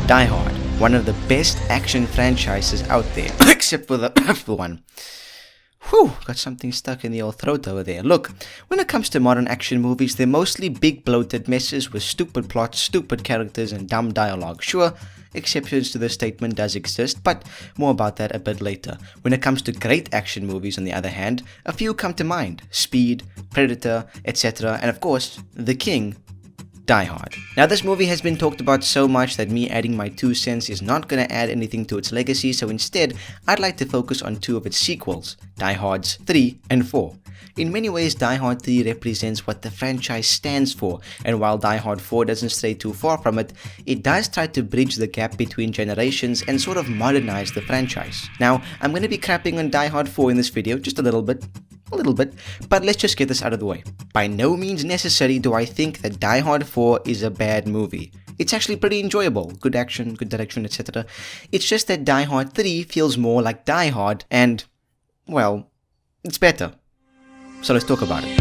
Die Hard, one of the best action franchises out there, except for the one. Whew, got something stuck in the old throat over there. Look, when it comes to modern action movies, they're mostly big bloated messes with stupid plots, stupid characters, and dumb dialogue. Sure, exceptions to this statement does exist, but more about that a bit later. When it comes to great action movies, on the other hand, a few come to mind. Speed, Predator, etc. And of course, the king, Die Hard. Now this movie has been talked about so much that me adding my 2 cents is not gonna add anything to its legacy, so instead I'd like to focus on 2 of its sequels, Die Hards 3 and 4. In many ways, Die Hard 3 represents what the franchise stands for, and while Die Hard 4 doesn't stray too far from it, it does try to bridge the gap between generations and sort of modernize the franchise. Now, I'm gonna be crapping on Die Hard 4 in this video, just a little bit, but let's just get this out of the way. By no means necessary do I think that Die Hard 4 is a bad movie. It's actually pretty enjoyable, good action, good direction, etc. It's just that Die Hard 3 feels more like Die Hard and, well, it's better. So let's talk about it.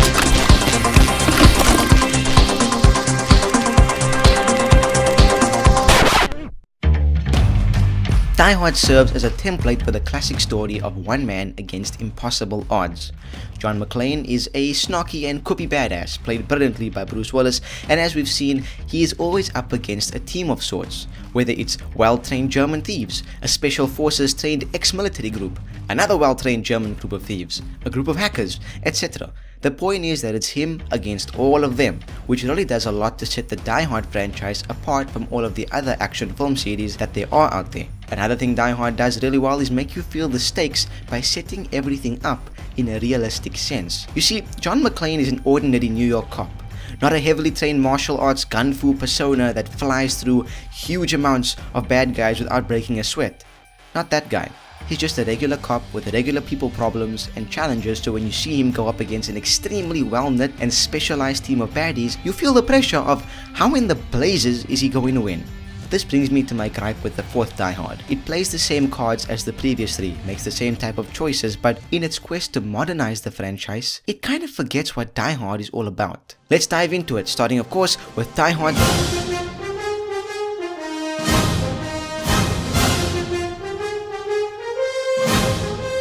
Die Hard serves as a template for the classic story of one man against impossible odds. John McClane is a snarky and quippy badass, played brilliantly by Bruce Willis, and as we've seen, he is always up against a team of sorts, whether it's well-trained German thieves, a special forces trained ex-military group, another well-trained German group of thieves, a group of hackers, etc. The point is that it's him against all of them, which really does a lot to set the Die Hard franchise apart from all of the other action film series that there are out there. Another thing Die Hard does really well is make you feel the stakes by setting everything up in a realistic sense. You see, John McClane is an ordinary New York cop, not a heavily trained martial arts gun fu persona that flies through huge amounts of bad guys without breaking a sweat. Not that guy. He's just a regular cop with regular people problems and challenges, so when you see him go up against an extremely well-knit and specialized team of baddies, you feel the pressure of how in the blazes is he going to win. This brings me to my gripe with the 4th Die Hard. It plays the same cards as the previous 3, makes the same type of choices, but in its quest to modernize the franchise, it kind of forgets what Die Hard is all about. Let's dive into it, starting of course with Die Hard.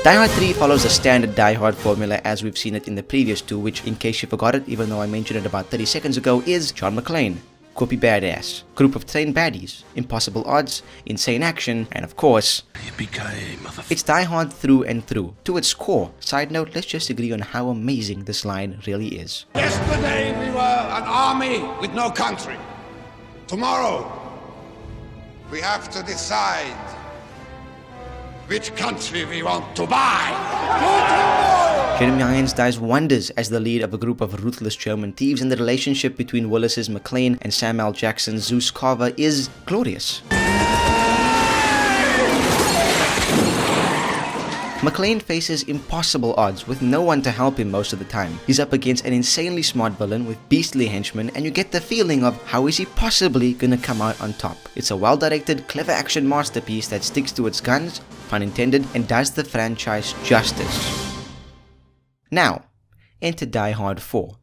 Die Hard 3 follows the standard Die Hard formula as we've seen it in the previous 2, which, in case you forgot it, even though I mentioned it about 30 seconds ago, is John McClane, quippy badass, group of trained baddies, impossible odds, insane action, and of course, it's Die Hard through and through, to its core. Side note, let's just agree on how amazing this line really is. Yesterday we were an army with no country. Tomorrow, we have to decide which country we want to buy. Jeremy Irons does wonders as the lead of a group of ruthless German thieves, and the relationship between Willis's McClane and Samuel Jackson's Zeus Carver is glorious. McClane faces impossible odds with no one to help him most of the time. He's up against an insanely smart villain with beastly henchmen, and you get the feeling of how is he possibly gonna come out on top. It's a well-directed, clever action masterpiece that sticks to its guns, pun intended, and does the franchise justice. Now, enter Die Hard 4.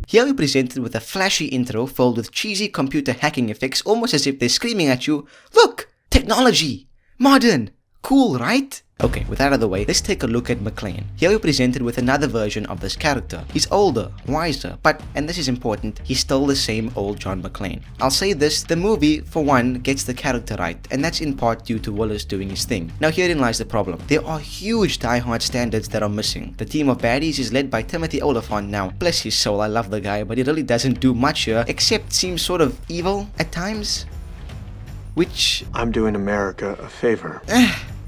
Here we're presented with a flashy intro filled with cheesy computer hacking effects, almost as if they're screaming at you, "Look! Technology! Modern! Cool, right?" Okay, with that out of the way, let's take a look at McClane. Here we're presented with another version of this character. He's older, wiser, but, and this is important, he's still the same old John McClane. I'll say this, the movie, for one, gets the character right, and that's in part due to Willis doing his thing. Now herein lies the problem. There are huge Die Hard standards that are missing. The team of baddies is led by Timothy Oliphant. Now, bless his soul, I love the guy, but he really doesn't do much here, except seem sort of evil at times. Which... I'm doing America a favor.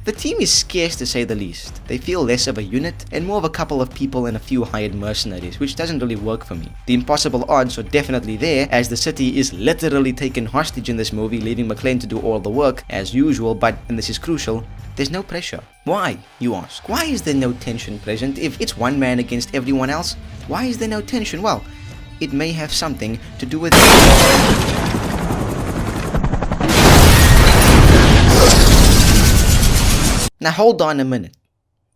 The team is scarce to say the least. They feel less of a unit and more of a couple of people and a few hired mercenaries, which doesn't really work for me. The impossible odds are definitely there, as the city is literally taken hostage in this movie, leaving McClane to do all the work as usual, but, and this is crucial, there's no pressure. Why, you ask? Why is there no tension present? If it's one man against everyone else, why is there no tension? Well, it may have something to do with... Now hold on a minute.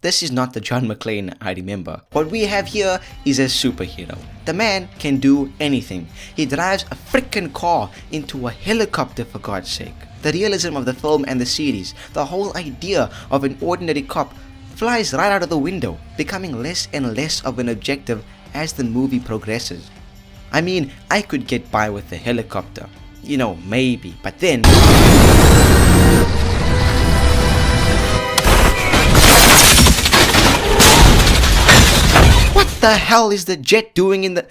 This is not the John McClane I remember. What we have here is a superhero. The man can do anything. He drives a freaking car into a helicopter, for God's sake. The realism of the film and the series, the whole idea of an ordinary cop, flies right out of the window, becoming less and less of an objective as the movie progresses. I mean, I could get by with the helicopter. You know, maybe, but then... What the hell is the jet doing in the...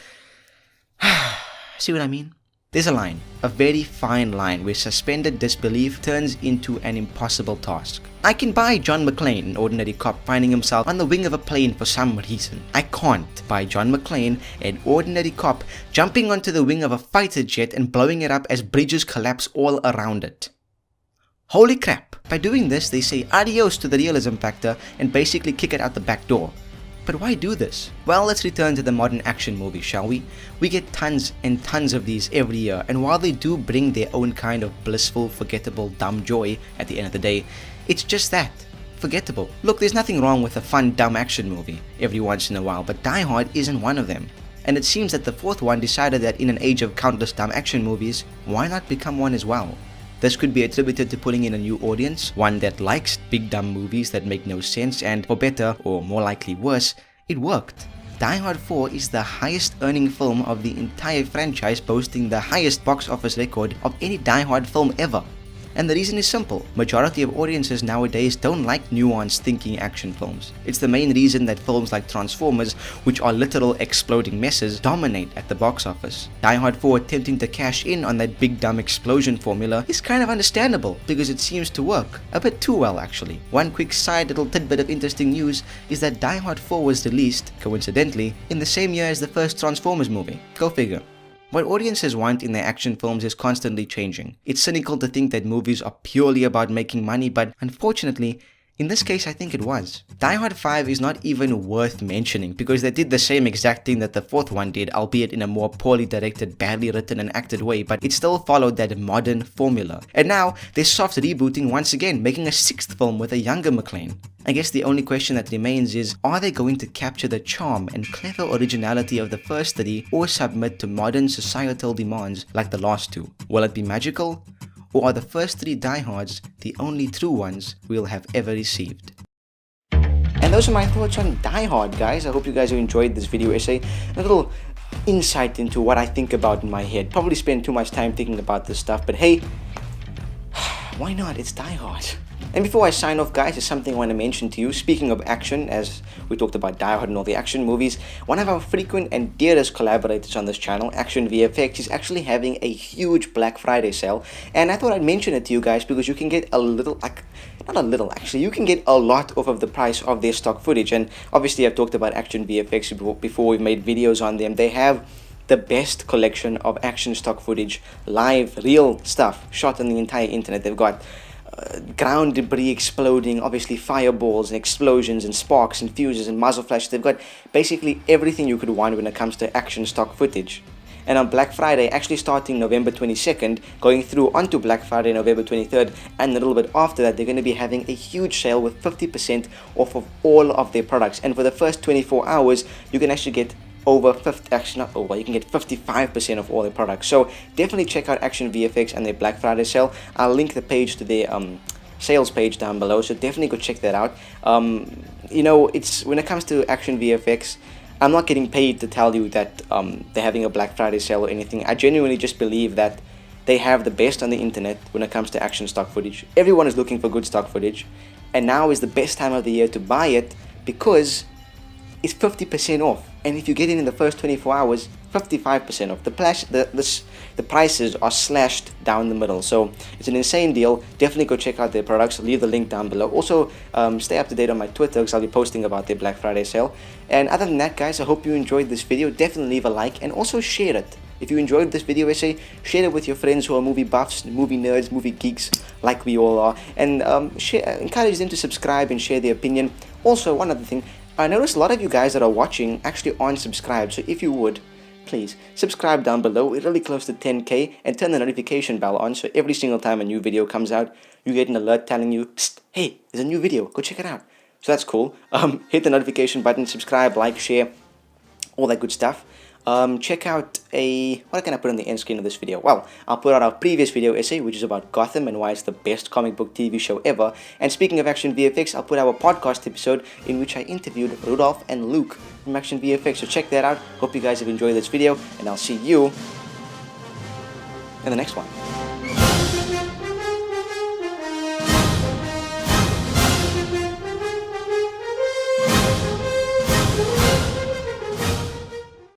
See what I mean? There's a line, a very fine line, where suspended disbelief turns into an impossible task. I can buy John McClane, an ordinary cop finding himself on the wing of a plane for some reason. I can't buy John McClane, an ordinary cop, jumping onto the wing of a fighter jet and blowing it up as bridges collapse all around it. Holy crap! By doing this, they say adios to the realism factor and basically kick it out the back door. But why do this? Well, let's return to the modern action movie, shall we? We get tons and tons of these every year, and while they do bring their own kind of blissful, forgettable, dumb joy at the end of the day, it's just that. Forgettable. Look, there's nothing wrong with a fun, dumb action movie every once in a while, but Die Hard isn't one of them. And it seems that the fourth one decided that in an age of countless dumb action movies, why not become one as well? This could be attributed to pulling in a new audience, one that likes big dumb movies that make no sense, and for better, or more likely worse, it worked. Die Hard 4 is the highest earning film of the entire franchise, boasting the highest box office record of any Die Hard film ever. And the reason is simple. Majority of audiences nowadays don't like nuanced thinking action films. It's the main reason that films like Transformers, which are literal exploding messes, dominate at the box office. Die Hard 4 attempting to cash in on that big dumb explosion formula is kind of understandable because it seems to work. A bit too well, actually. One quick side little tidbit of interesting news is that Die Hard 4 was released, coincidentally, in the same year as the first Transformers movie. Go figure. What audiences want in their action films is constantly changing. It's cynical to think that movies are purely about making money, but unfortunately, in this case I think it was. Die Hard 5 is not even worth mentioning because they did the same exact thing that the fourth one did, albeit in a more poorly directed, badly written and acted way, but it still followed that modern formula. And now, they're soft rebooting once again, making a sixth film with a younger McClane. I guess the only question that remains is, are they going to capture the charm and clever originality of the first three or submit to modern societal demands like the last two? Will it be magical? Or are the first three Die Hards the only true ones we'll have ever received? And those are my thoughts on Die Hard, guys. I hope you guys have enjoyed this video essay. A little insight into what I think about in my head. Probably spend too much time thinking about this stuff, but hey, why not? It's Die Hard. And before I sign off, guys, there's something I want to mention to you. Speaking of action, as we talked about Die Hard and all the action movies, one of our frequent and dearest collaborators on this channel, ActionVFX, is actually having a huge Black Friday sale. And I thought I'd mention it to you guys because you can get a little, not a little actually, you can get a lot off of the price of their stock footage. And obviously I've talked about ActionVFX before. We've made videos on them. They have the best collection of action stock footage, live, real stuff shot on the entire internet. They've got ground debris exploding, obviously fireballs and explosions and sparks and fuses and muzzle flashes. They've got basically everything you could want when it comes to action stock footage. And on Black Friday, actually starting November 22nd, going through onto Black Friday, November 23rd, and a little bit after that, they're going to be having a huge sale with 50% off of all of their products. And for the first 24 hours, you can actually get over 50, actually not over, you can get 55% of all their products. So definitely check out ActionVFX and their Black Friday sale. I'll link the page to their sales page down below, so definitely go check that out. You know, it's when it comes to ActionVFX, I'm not getting paid to tell you that they're having a Black Friday sale or anything. I genuinely just believe that they have the best on the internet when it comes to action stock footage. Everyone is looking for good stock footage, and now is the best time of the year to buy it because it's 50% off. And if you get it in the first 24 hours, 55% off. The prices are slashed down the middle. So it's an insane deal. Definitely go check out their products. I'll leave the link down below. Also, stay up to date on my Twitter because I'll be posting about their Black Friday sale. And other than that, guys, I hope you enjoyed this video. Definitely leave a like and also share it. If you enjoyed this video essay, share it with your friends who are movie buffs, movie nerds, movie geeks, like we all are. And encourage them to subscribe and share their opinion. Also, one other thing, I noticed a lot of you guys that are watching actually aren't subscribed, so if you would, please subscribe down below. We're really close to 10k, and turn the notification bell on so every single time a new video comes out, you get an alert telling you, psst, hey, there's a new video, go check it out. So that's cool. Hit the notification button, subscribe, like, share, all that good stuff. Check out what can I put on the end screen of this video? Well, I'll put out our previous video essay, which is about Gotham and why it's the best comic book TV show ever. And speaking of Action VFX, I'll put our podcast episode in which I interviewed Rudolph and Luke from Action VFX. So check that out. Hope you guys have enjoyed this video, and I'll see you in the next one.